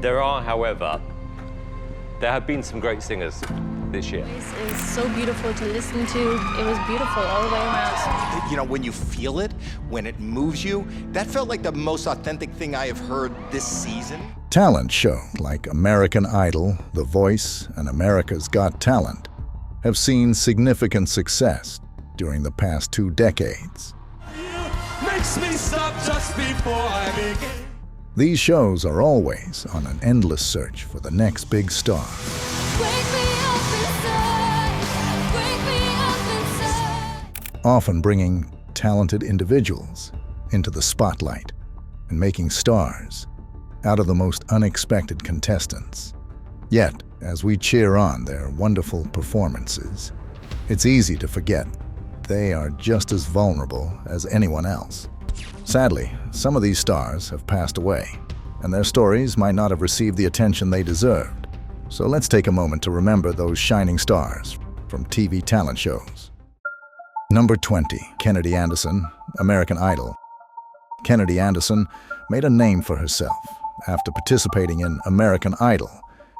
However, there have been some great singers this year. It's so beautiful to listen to. It was beautiful all the way around. You know, when you feel it, when it moves you, that felt like the most authentic thing I have heard this season. Talent shows like American Idol, The Voice, and America's Got Talent have seen significant success during the past 2 decades. Makes me stop just before I begin. These shows are always on an endless search for the next big star. Often bringing talented individuals into the spotlight and making stars out of the most unexpected contestants. Yet, as we cheer on their wonderful performances, it's easy to forget they are just as vulnerable as anyone else. Sadly, some of these stars have passed away, and their stories might not have received the attention they deserved. So let's take a moment to remember those shining stars from TV talent shows. Number 20, Kennedy Anderson, American Idol. Kennedy Anderson made a name for herself after participating in American Idol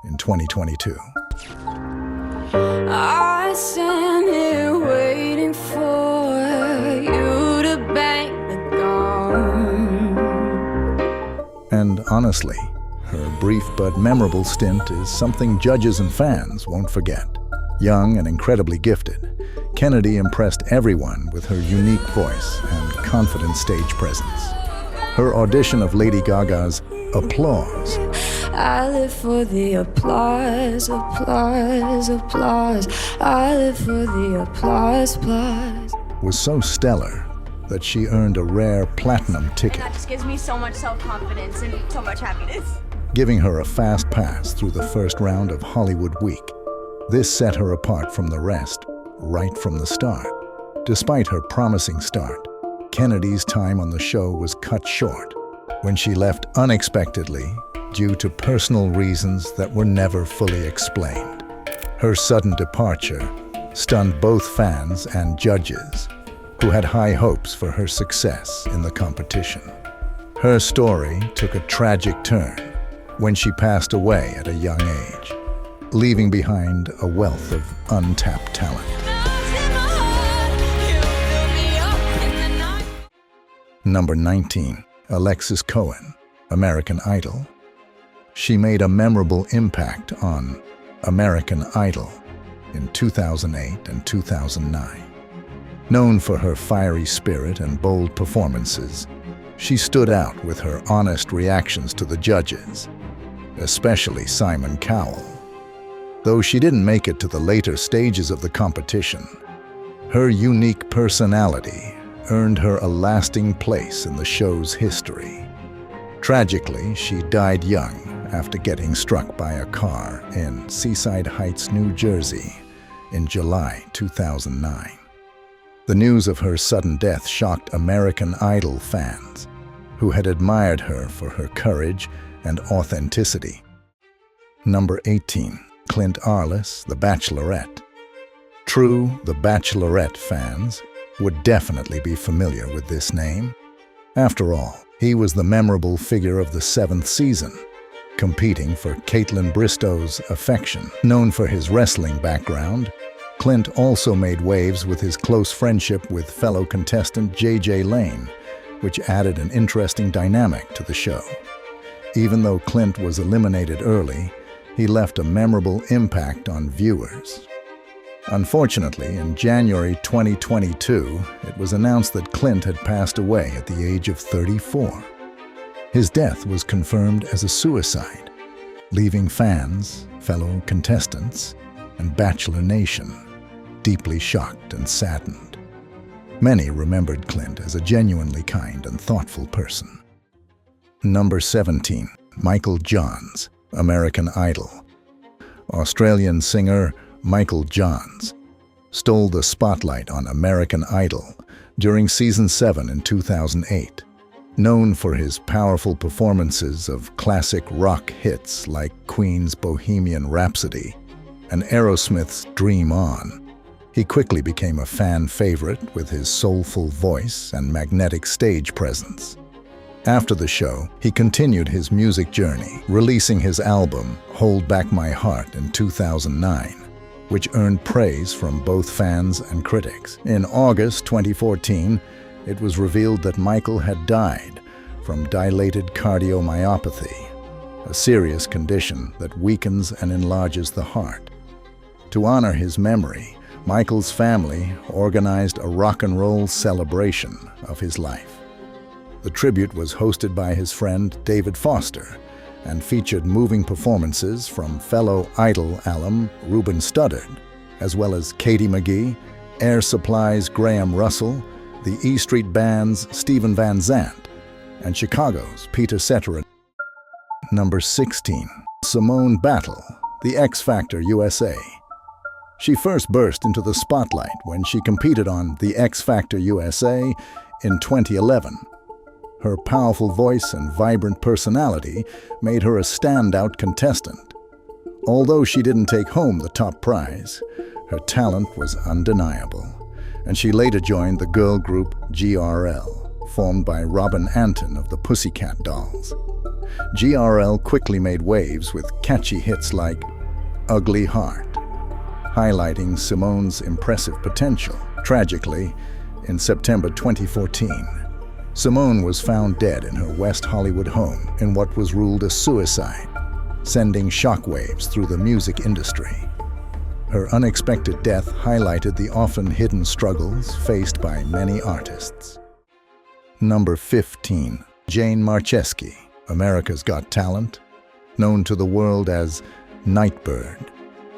in 2022. I stand here waiting for you to bang the gong. And honestly, her brief but memorable stint is something judges and fans won't forget. Young and incredibly gifted, Kennedy impressed everyone with her unique voice and confident stage presence. Her audition of Lady Gaga's Applause I live for the applause, applause, applause. I live for the applause, applause. was so stellar that she earned a rare platinum ticket, That just gives me so much self-confidence and so much happiness. giving her a fast pass through the first round of Hollywood Week. This set her apart from the rest right from the start. Despite her promising start, Kennedy's time on the show was cut short when she left unexpectedly due to personal reasons that were never fully explained. Her sudden departure stunned both fans and judges, who had high hopes for her success in the competition. Her story took a tragic turn when she passed away at a young age, leaving behind a wealth of untapped talent. Number 19, Alexis Cohen, American Idol. She made a memorable impact on American Idol in 2008 and 2009. Known for her fiery spirit and bold performances, she stood out with her honest reactions to the judges, especially Simon Cowell. Though she didn't make it to the later stages of the competition, her unique personality earned her a lasting place in the show's history. Tragically, she died young after getting struck by a car in Seaside Heights, New Jersey in July 2009. The news of her sudden death shocked American Idol fans, who had admired her for her courage and authenticity. Number 18, Clint Arles, The Bachelorette. True The Bachelorette fans would definitely be familiar with this name. After all, he was the memorable figure of the 7th season, competing for Caitlin Bristow's affection. Known for his wrestling background, Clint also made waves with his close friendship with fellow contestant J.J. Lane, which added an interesting dynamic to the show. Even though Clint was eliminated early, he left a memorable impact on viewers. Unfortunately, in January 2022, it was announced that Clint had passed away at the age of 34. His death was confirmed as a suicide, leaving fans, fellow contestants, and Bachelor Nation deeply shocked and saddened. Many remembered Clint as a genuinely kind and thoughtful person. Number 17, Michael Johns, American Idol. Australian singer Michael Johns stole the spotlight on American Idol during Season 7 in 2008. Known for his powerful performances of classic rock hits like Queen's Bohemian Rhapsody and Aerosmith's Dream On, he quickly became a fan favorite with his soulful voice and magnetic stage presence. After the show, he continued his music journey, releasing his album, Hold Back My Heart, in 2009, which earned praise from both fans and critics. In August 2014, it was revealed that Michael had died from dilated cardiomyopathy, a serious condition that weakens and enlarges the heart. To honor his memory, Michael's family organized a rock and roll celebration of his life. The tribute was hosted by his friend David Foster and featured moving performances from fellow Idol alum Ruben Studdard, as well as Katie McGee, Air Supply's Graham Russell, the E Street Band's Stephen Van Zandt, and Chicago's Peter Cetera. Number 16. Simone Battle, the X Factor USA. She first burst into the spotlight when she competed on the X Factor USA in 2011. Her powerful voice and vibrant personality made her a standout contestant. Although she didn't take home the top prize, her talent was undeniable, and she later joined the girl group GRL, formed by Robin Anton of the Pussycat Dolls. GRL quickly made waves with catchy hits like Ugly Heart, highlighting Simone's impressive potential. Tragically, in September 2014, Simone was found dead in her West Hollywood home in what was ruled a suicide, sending shockwaves through the music industry. Her unexpected death highlighted the often hidden struggles faced by many artists. Number 15. Jane Marcheski, America's Got Talent. Known to the world as Nightbird,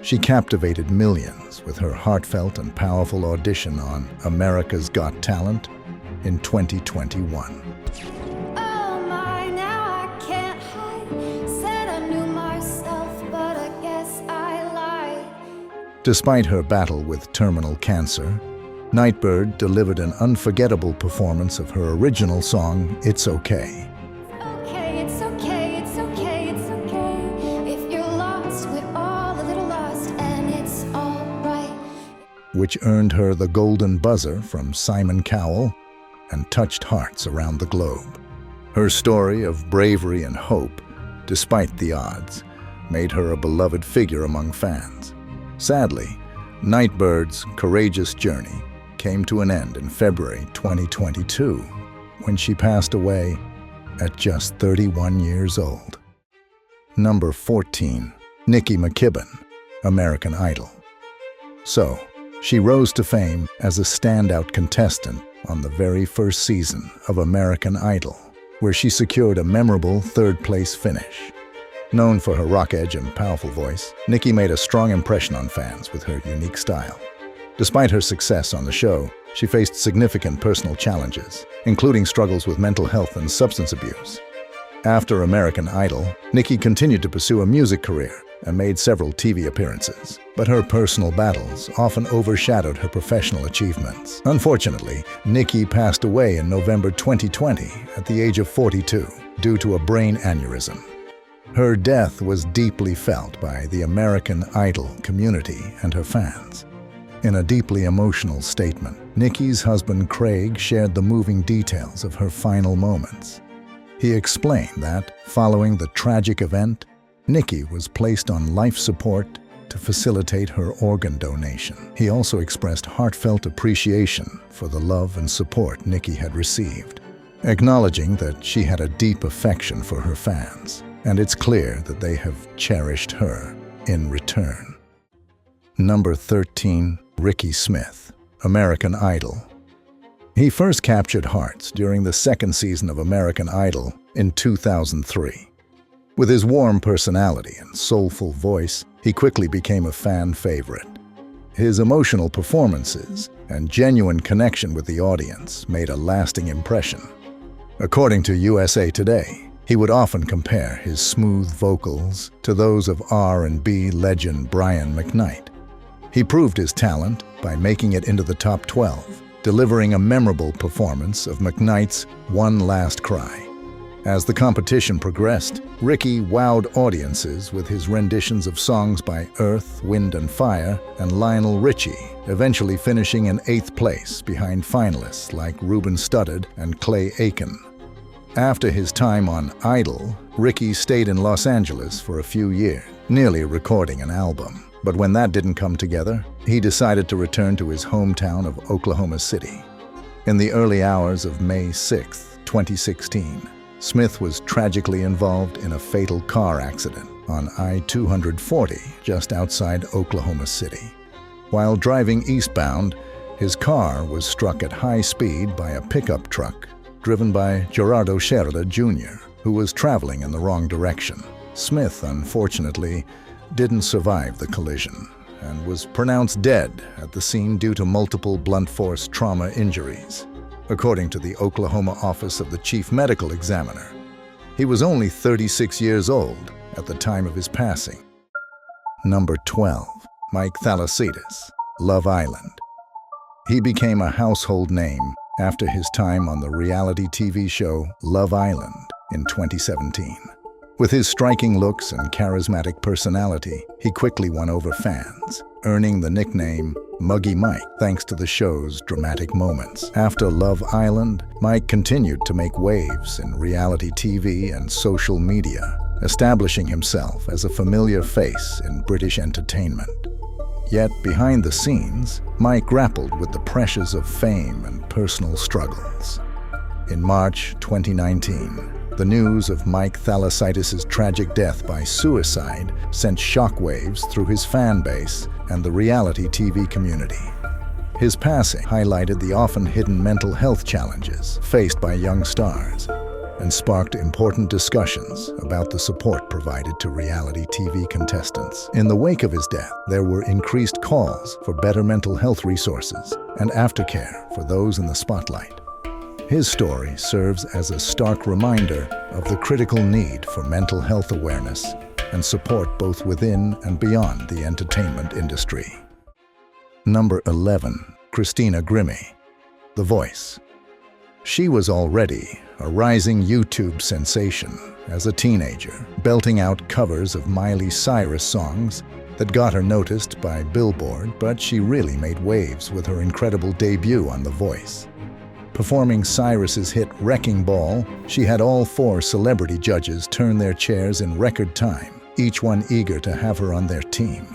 she captivated millions with her heartfelt and powerful audition on America's Got Talent in 2021. Oh my, now I can't hide. Said I knew myself, but I guess I lied. Despite her battle with terminal cancer, Nightbird delivered an unforgettable performance of her original song, It's Okay. Okay, it's okay, it's okay, it's okay. If you're lost, we're all a little lost, and it's all right. Which earned her the Golden Buzzer from Simon Cowell and touched hearts around the globe. Her story of bravery and hope, despite the odds, made her a beloved figure among fans. Sadly, Nightbird's courageous journey came to an end in February 2022, when she passed away at just 31 years old. Number 14. Nikki McKibbon, American Idol. So, she rose to fame as a standout contestant on the very first season of American Idol, where she secured a memorable third-place finish. Known for her rock edge and powerful voice, Nikki made a strong impression on fans with her unique style. Despite her success on the show, she faced significant personal challenges, including struggles with mental health and substance abuse. After American Idol, Nikki continued to pursue a music career and made several TV appearances, but her personal battles often overshadowed her professional achievements. Unfortunately, Nikki passed away in November 2020 at the age of 42 due to a brain aneurysm. Her death was deeply felt by the American Idol community and her fans. In a deeply emotional statement, Nikki's husband Craig shared the moving details of her final moments. He explained that, following the tragic event, Nikki was placed on life support to facilitate her organ donation. He also expressed heartfelt appreciation for the love and support Nikki had received, acknowledging that she had a deep affection for her fans, and it's clear that they have cherished her in return. Number 13. Ricky Smith, American Idol. He first captured hearts during the second season of American Idol in 2003. With his warm personality and soulful voice, he quickly became a fan favorite. His emotional performances and genuine connection with the audience made a lasting impression. According to USA Today, he would often compare his smooth vocals to those of R&B legend Brian McKnight. He proved his talent by making it into the top 12, delivering a memorable performance of McKnight's One Last Cry. As the competition progressed, Ricky wowed audiences with his renditions of songs by Earth, Wind and Fire and Lionel Richie, eventually finishing in 8th place behind finalists like Ruben Studdard and Clay Aiken. After his time on Idol, Ricky stayed in Los Angeles for a few years, nearly recording an album. But when that didn't come together, he decided to return to his hometown of Oklahoma City. In the early hours of May 6, 2016, Smith was tragically involved in a fatal car accident on I-240 just outside Oklahoma City. While driving eastbound, his car was struck at high speed by a pickup truck driven by Gerardo Scherda Jr., who was traveling in the wrong direction. Smith, unfortunately, didn't survive the collision and was pronounced dead at the scene due to multiple blunt force trauma injuries, according to the Oklahoma Office of the Chief Medical Examiner. He was only 36 years old at the time of his passing. Number 12. Mike Thalassides, Love Island. He became a household name after his time on the reality TV show Love Island in 2017. With his striking looks and charismatic personality, he quickly won over fans, earning the nickname Muggy Mike thanks to the show's dramatic moments. After Love Island, Mike continued to make waves in reality TV and social media, establishing himself as a familiar face in British entertainment. Yet behind the scenes, Mike grappled with the pressures of fame and personal struggles. In March 2019, the news of Mike Thalassides' tragic death by suicide sent shockwaves through his fan base and the reality TV community. His passing highlighted the often hidden mental health challenges faced by young stars and sparked important discussions about the support provided to reality TV contestants. In the wake of his death, there were increased calls for better mental health resources and aftercare for those in the spotlight. His story serves as a stark reminder of the critical need for mental health awareness and support both within and beyond the entertainment industry. Number 11. Christina Grimmie, The Voice. She was already a rising YouTube sensation as a teenager, belting out covers of Miley Cyrus songs that got her noticed by Billboard, but she really made waves with her incredible debut on The Voice. Performing Cyrus's hit Wrecking Ball, she had all 4 celebrity judges turn their chairs in record time, each one eager to have her on their team.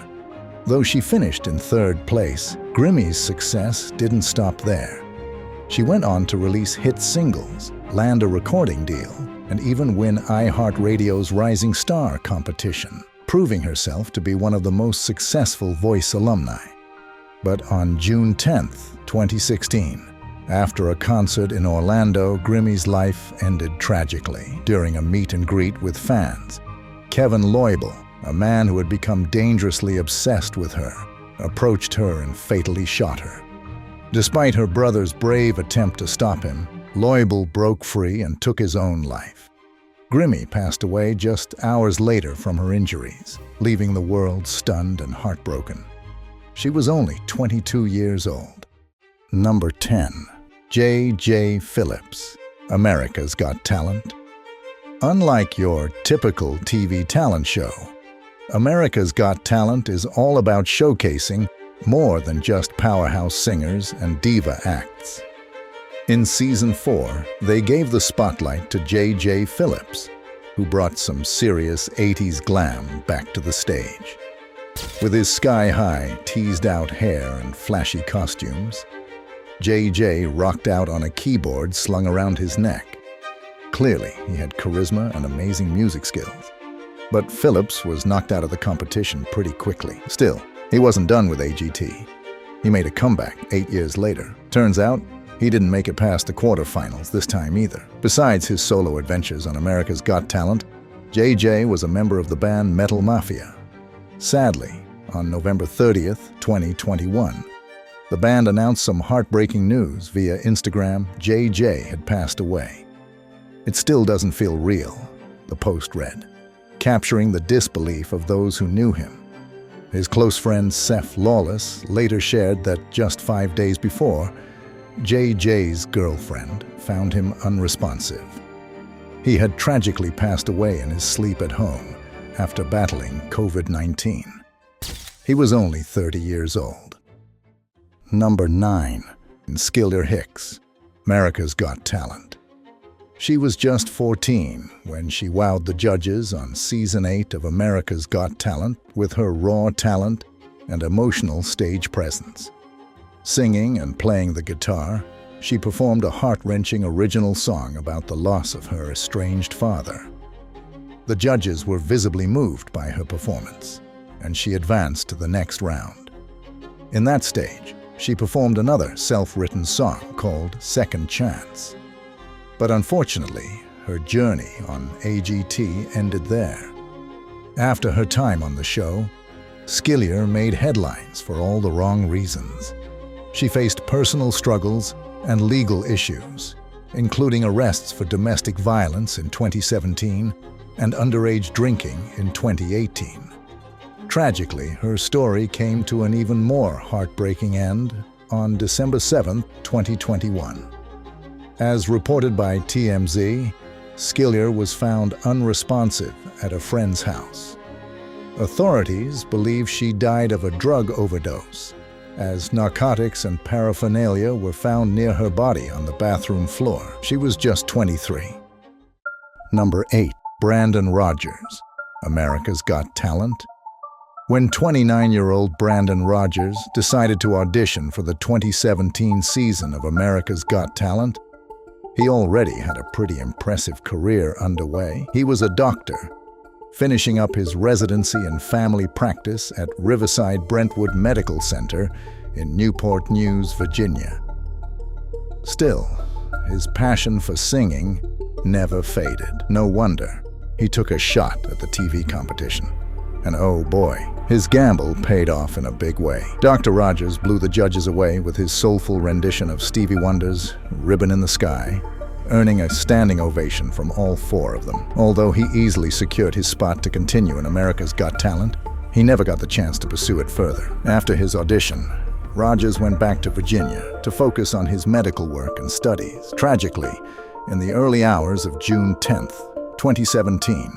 Though she finished in 3rd place, Grimmie's success didn't stop there. She went on to release hit singles, land a recording deal, and even win iHeartRadio's Rising Star competition, proving herself to be one of the most successful Voice alumni. But on June 10, 2016, after a concert in Orlando, Grimmie's life ended tragically during a meet and greet with fans. Kevin Leibel, a man who had become dangerously obsessed with her, approached her and fatally shot her. Despite her brother's brave attempt to stop him, Leibel broke free and took his own life. Grimmie passed away just hours later from her injuries, leaving the world stunned and heartbroken. She was only 22 years old. Number 10. J.J. Phillips, America's Got Talent. Unlike your typical TV talent show, America's Got Talent is all about showcasing more than just powerhouse singers and diva acts. In Season 4, they gave the spotlight to J.J. Phillips, who brought some serious 80s glam back to the stage. With his sky-high, teased-out hair and flashy costumes, J.J. rocked out on a keyboard slung around his neck. Clearly, he had charisma and amazing music skills. But Phillips was knocked out of the competition pretty quickly. Still, he wasn't done with AGT. He made a comeback 8 years later. Turns out, he didn't make it past the quarterfinals this time either. Besides his solo adventures on America's Got Talent, J.J. was a member of the band Metal Mafia. Sadly, on November 30th, 2021, the band announced some heartbreaking news via Instagram. J.J. had passed away. It still doesn't feel real, the post read, capturing the disbelief of those who knew him. His close friend Seth Lawless later shared that just 5 days before, J.J.'s girlfriend found him unresponsive. He had tragically passed away in his sleep at home after battling COVID-19. He was only 30 years old. Number 9. Skylar Hicks, America's Got Talent. She was just 14 when she wowed the judges on Season 8 of America's Got Talent with her raw talent and emotional stage presence. Singing and playing the guitar, she performed a heart-wrenching original song about the loss of her estranged father. The judges were visibly moved by her performance, and she advanced to the next round. In that stage, she performed another self-written song called Second Chance. But unfortunately, her journey on AGT ended there. After her time on the show, Skillier made headlines for all the wrong reasons. She faced personal struggles and legal issues, including arrests for domestic violence in 2017 and underage drinking in 2018. Tragically, her story came to an even more heartbreaking end on December 7, 2021. As reported by TMZ, Skillier was found unresponsive at a friend's house. Authorities believe she died of a drug overdose, as narcotics and paraphernalia were found near her body on the bathroom floor. She was just 23. Number 8. Brandon Rogers, America's Got Talent. When 29-year-old Brandon Rogers decided to audition for the 2017 season of America's Got Talent, he already had a pretty impressive career underway. He was a doctor, finishing up his residency and family practice at Riverside Brentwood Medical Center in Newport News, Virginia. Still, his passion for singing never faded. No wonder he took a shot at the TV competition. And oh boy, his gamble paid off in a big way. Dr. Rogers blew the judges away with his soulful rendition of Stevie Wonder's Ribbon in the Sky, earning a standing ovation from all 4 of them. Although he easily secured his spot to continue in America's Got Talent, he never got the chance to pursue it further. After his audition, Rogers went back to Virginia to focus on his medical work and studies. Tragically, in the early hours of June 10th, 2017,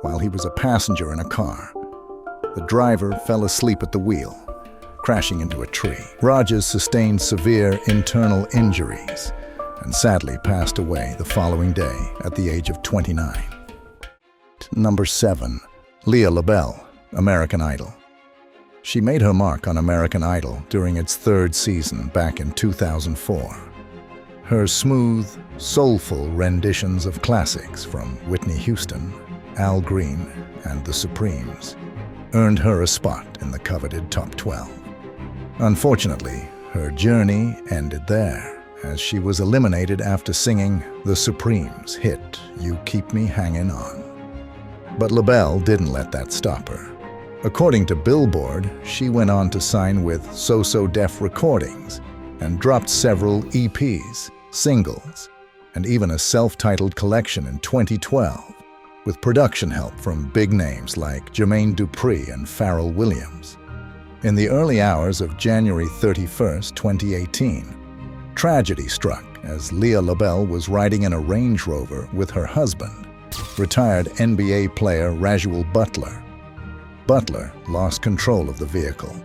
while he was a passenger in a car, the driver fell asleep at the wheel, crashing into a tree. Rogers sustained severe internal injuries and sadly passed away the following day at the age of 29. Number 7. Leah Label, American Idol. She made her mark on American Idol during its 3rd season back in 2004. Her smooth, soulful renditions of classics from Whitney Houston, Al Green, and the Supremes earned her a spot in the coveted Top 12. Unfortunately, her journey ended there, as she was eliminated after singing the Supremes' hit, You Keep Me Hangin' On. But Label didn't let that stop her. According to Billboard, she went on to sign with So Def Recordings and dropped several EPs, singles, and even a self-titled collection in 2012, with production help from big names like Jermaine Dupri and Pharrell Williams. In the early hours of January 31st, 2018, tragedy struck as Leah Label was riding in a Range Rover with her husband, retired NBA player Rajul Butler. Butler lost control of the vehicle,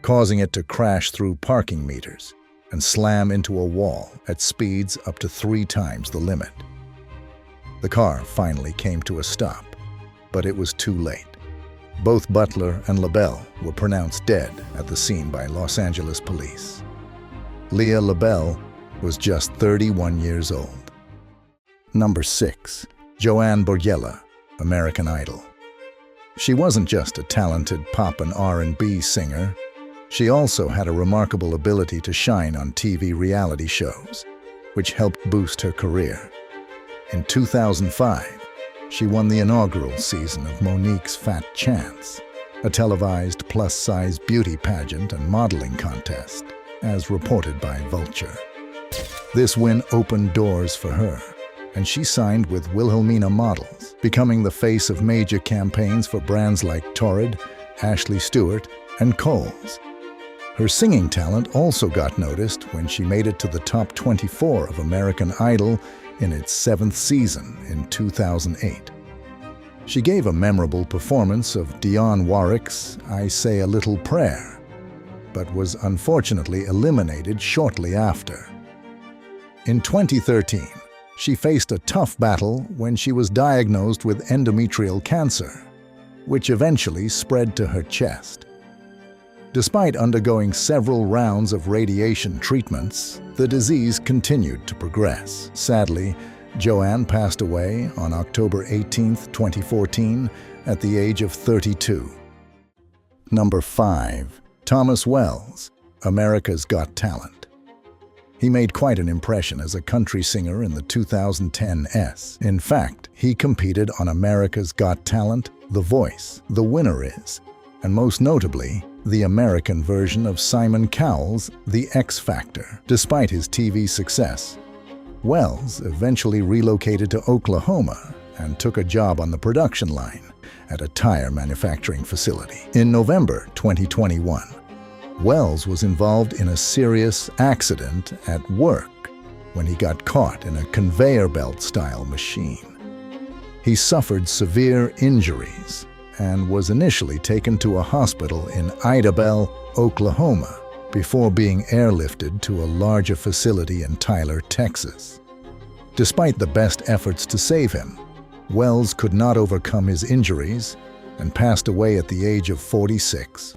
causing it to crash through parking meters and slam into a wall at speeds up to 3 times the limit. The car finally came to a stop, but it was too late. Both Butler and Label were pronounced dead at the scene by Los Angeles police. Leah Label was just 31 years old. Number 6. Joanne Borella, American Idol. She wasn't just a talented pop and R&B singer. She also had a remarkable ability to shine on TV reality shows, which helped boost her career. In 2005, she won the inaugural season of Monique's Fat Chance, a televised plus-size beauty pageant and modeling contest, as reported by Vulture. This win opened doors for her, and she signed with Wilhelmina Models, becoming the face of major campaigns for brands like Torrid, Ashley Stewart, and Kohl's. Her singing talent also got noticed when she made it to the top 24 of American Idol in its 7th season in 2008. She gave a memorable performance of Dionne Warwick's I Say a Little Prayer, but was unfortunately eliminated shortly after. In 2013, She faced a tough battle when she was diagnosed with endometrial cancer, which eventually spread to her chest. Despite undergoing several rounds of radiation treatments, the disease continued to progress. Sadly, Joanne passed away on October 18, 2014, at the age of 32. Number 5. Thomas Wells, America's Got Talent. He made quite an impression as a country singer in the 2010 S. In fact, he competed on America's Got Talent, The Voice, The Winner Is, and most notably, the American version of Simon Cowell's The X Factor. Despite his TV success, Wells eventually relocated to Oklahoma and took a job on the production line at a tire manufacturing facility. In November 2021, Wells was involved in a serious accident at work when he got caught in a conveyor belt-style machine. He suffered severe injuries and was initially taken to a hospital in Idabel, Oklahoma, before being airlifted to a larger facility in Tyler, Texas. Despite the best efforts to save him, Wells could not overcome his injuries and passed away at the age of 46.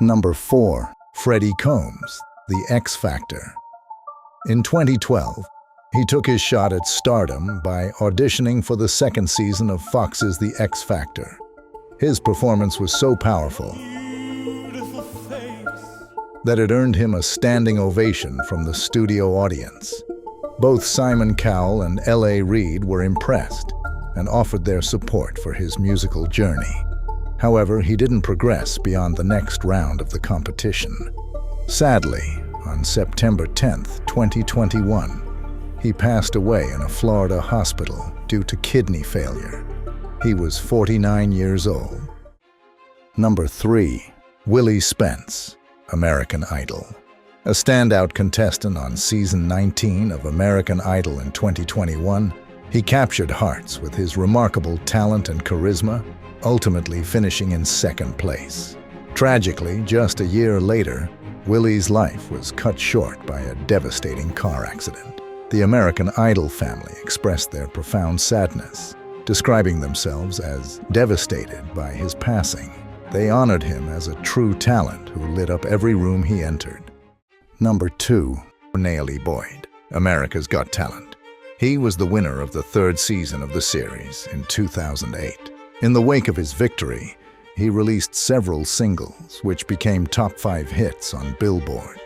Number 4. Freddy Combs, The X Factor. In 2012, he took his shot at stardom by auditioning for the second season of Fox's The X Factor. His performance was so powerful that it earned him a standing ovation from the studio audience. Both Simon Cowell and L.A. Reid were impressed and offered their support for his musical journey. However, he didn't progress beyond the next round of the competition. Sadly, on September 10, 2021, he passed away in a Florida hospital due to kidney failure. He was 49 years old. Number 3. Willie Spence, American Idol. A standout contestant on season 19 of American Idol in 2021, he captured hearts with his remarkable talent and charisma, ultimately finishing in second place. Tragically, just a year later, Willie's life was cut short by a devastating car accident. The American Idol family expressed their profound sadness, describing themselves as devastated by his passing. They honored him as a true talent who lit up every room he entered. Number 2. Leah Boyd, America's Got Talent. He was the winner of the third season of the series in 2008. In the wake of his victory, he released several singles which became top 5 hits on Billboard.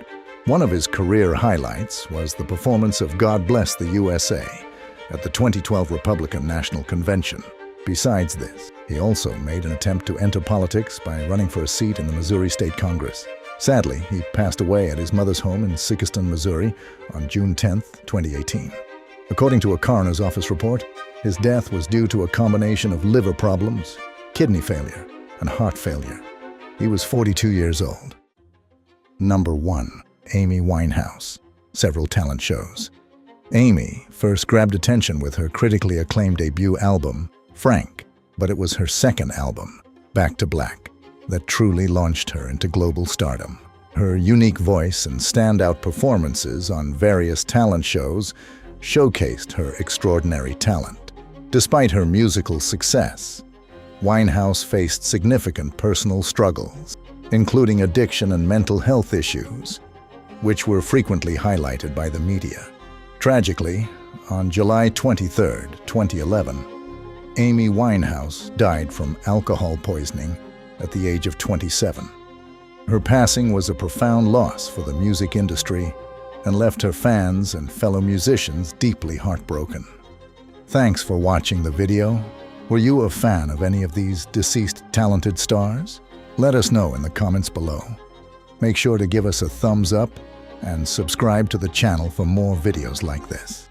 One of his career highlights was the performance of God Bless the USA at the 2012 Republican National Convention. Besides this, he also made an attempt to enter politics by running for a seat in the Missouri State Congress. Sadly, he passed away at his mother's home in Sikeston, Missouri on June 10, 2018. According to a coroner's office report, his death was due to a combination of liver problems, kidney failure, and heart failure. He was 42 years old. Number 1. Amy Winehouse, several talent shows. Amy first grabbed attention with her critically acclaimed debut album, Frank, but it was her second album, Back to Black, that truly launched her into global stardom. Her unique voice and standout performances on various talent shows showcased her extraordinary talent. Despite her musical success, Winehouse faced significant personal struggles, including addiction and mental health issues, which were frequently highlighted by the media. Tragically, on July 23, 2011, Amy Winehouse died from alcohol poisoning at the age of 27. Her passing was a profound loss for the music industry and left her fans and fellow musicians deeply heartbroken. Thanks for watching the video. Were you a fan of any of these deceased talented stars? Let us know in the comments below. Make sure to give us a thumbs up and subscribe to the channel for more videos like this.